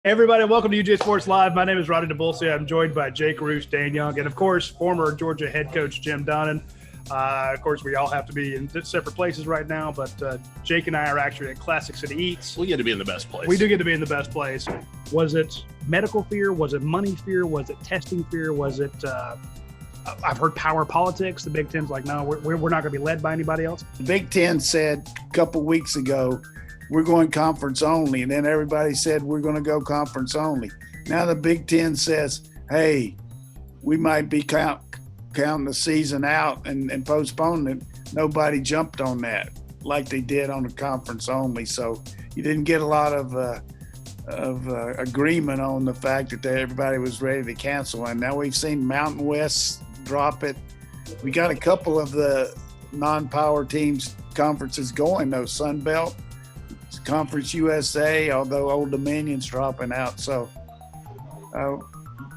Everybody, welcome to UGASports Live. My name is Rodney DeBulsi. I'm joined by Jake Roos, Dan Young, and of course, former Georgia head coach Jim Donnan. Of course, we all have to be in separate places right now, but Jake and I are actually at Classic City Eats. We get to be in the best place. We do get to be in the best place. Was it medical fear? Was it money fear? Was it testing fear? Was it, I've heard power politics. The Big Ten's like, no, we're not going to be led by anybody else. The Big Ten said a couple weeks ago, we're going conference only. And then everybody said, we're going to go conference only. Now the Big Ten says, hey, we might be counting the season out and postponing it. Nobody jumped on that like they did on the conference only. So you didn't get a lot of agreement on the fact that everybody was ready to cancel. And now we've seen Mountain West drop it. We got a couple of the non-power teams conferences going, though. Sun Belt, Conference USA, although Old Dominion's dropping out. So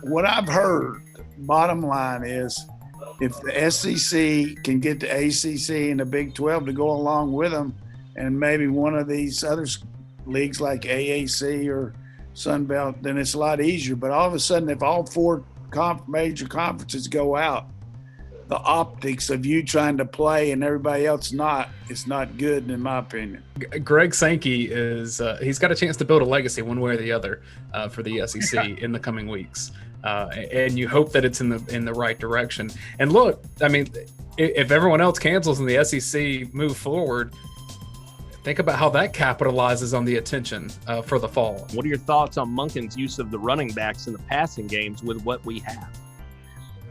what I've heard, bottom line is, if the SEC can get the ACC and the Big 12 to go along with them, and maybe one of these other leagues like AAC or Sun Belt, then it's a lot easier. But all of a sudden, if all four major conferences go out, the optics of you trying to play and everybody else not, it's not good in my opinion. Greg Sankey is he's got a chance to build a legacy one way or the other for the SEC in the coming weeks. And you hope that it's in the right direction. And look, I mean, if everyone else cancels and the SEC move forward, think about how that capitalizes on the attention for the fall. What are your thoughts on Monken's use of the running backs in the passing games with what we have?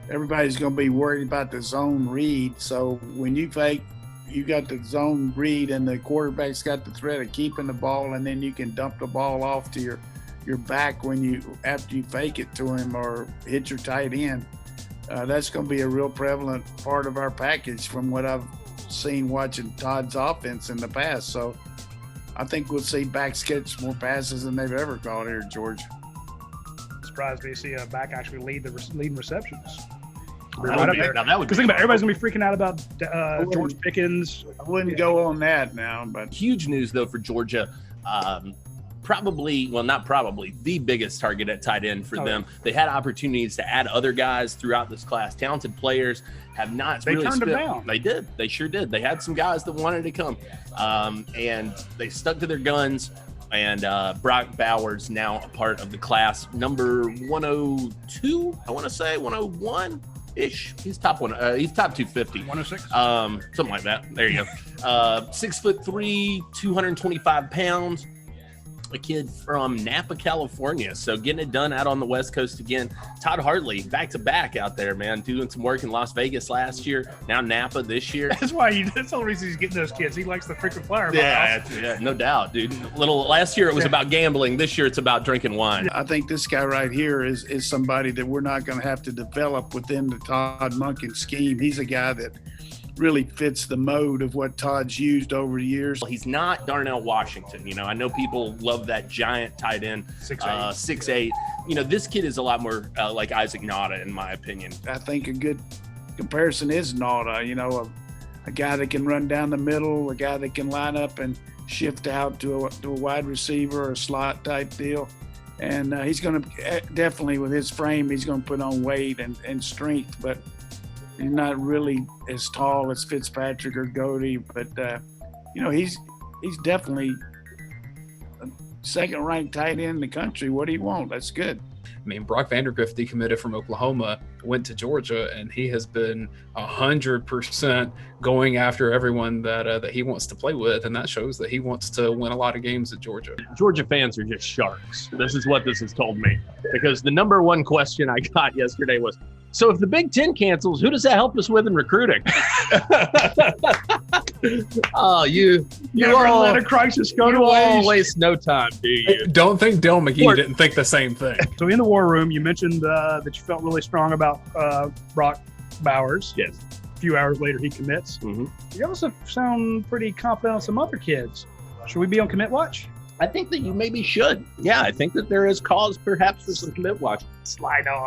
Everybody's going to be worried about the zone read. So when you fake, you got the zone read and the quarterback's got the threat of keeping the ball, and then you can dump the ball off to your back after you fake it to him or hit your tight end. That's going to be a real prevalent part of our package from what I've seen watching Todd's offense in the past. So I think we'll see backs catch more passes than they've ever caught here at Georgia. Surprised me to see a back actually leading receptions. That would be, because think about it, everybody's gonna be freaking out about George Pickens. I wouldn't go on that now, but huge news though for Georgia. The biggest target at tight end for them. They had opportunities to add other guys throughout this class. Talented players have not they really turned them down. They did. They sure did. They had some guys that wanted to come, and they stuck to their guns. And Brock Bowers now a part of the class number 102. I want to say 101-ish. He's top one. He's top 250. 106. Something like that. There you go. 6'3", 225 pounds. A kid from Napa, California. So getting it done out on the West Coast again. Todd Hartley, back to back out there, man, doing some work in Las Vegas last year. Now Napa this year. That's the whole reason he's getting those kids. He likes the freaking flyer. Yeah, no doubt, dude. Last year it was about gambling. This year it's about drinking wine. I think this guy right here is somebody that we're not going to have to develop within the Todd Monken scheme. He's a guy that really fits the mode of what Todd's used over the years. He's not Darnell Washington. You know, I know people love that giant tight end, 6'8". You know, this kid is a lot more like Isaac Nauta, in my opinion. I think a good comparison is Nauta, you know, a guy that can run down the middle, a guy that can line up and shift out to a wide receiver or a slot type deal. And he's going to definitely, with his frame, he's going to put on weight and strength, but he's not really as tall as Fitzpatrick or Godey, but you know, he's definitely a second-ranked tight end in the country. What do you want? That's good. I mean, Brock Vandergrift decommitted from Oklahoma, went to Georgia, and he has been 100% going after everyone that he wants to play with, and that shows that he wants to win a lot of games at Georgia. Georgia fans are just sharks. This is what this has told me, because the number one question I got yesterday was, so if the Big Ten cancels, who does that help us with in recruiting? Oh, you all let a crisis go to waste. You all waste no time, do you? Don't think Del McGee didn't think the same thing. So in the war room, you mentioned that you felt really strong about Brock Bowers. Yes. A few hours later, he commits. Mm-hmm. You also sound pretty confident on some other kids. Should we be on commit watch? I think that you maybe should. Yeah, I think that there is cause perhaps for some commit watch. Sly dog.